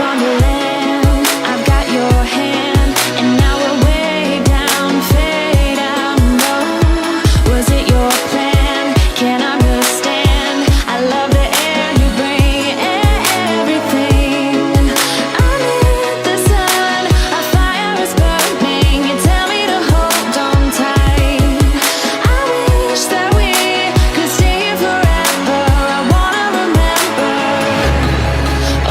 on the land, I've got your hand, and now we're way down, fade out. No, was it your plan? Can't understand. I love the air you bring, everything. Under the sun, a fire is burning. You tell me to hold on tight. I wish that we could stay here forever. I wanna remember.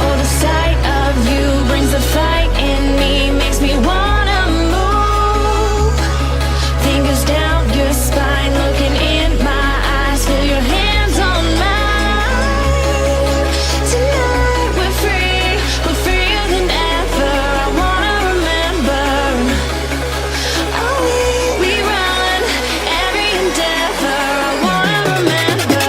Oh, the sight of you brings the fight in me, makes me wanna move. Fingers down your spine, looking in my eyes, feel your hands on mine. Tonight we're free, we're freer than ever. I wanna remember. Oh, we run every endeavor. I wanna remember.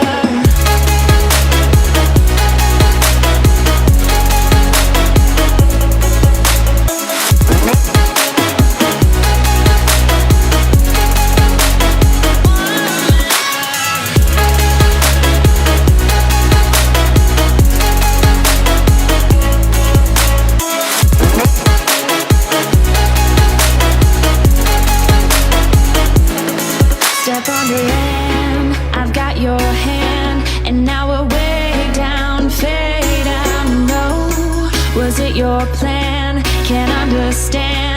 Step on the land, I've got your hand, and now we're way down, fade out. No, was it your plan? Can't understand.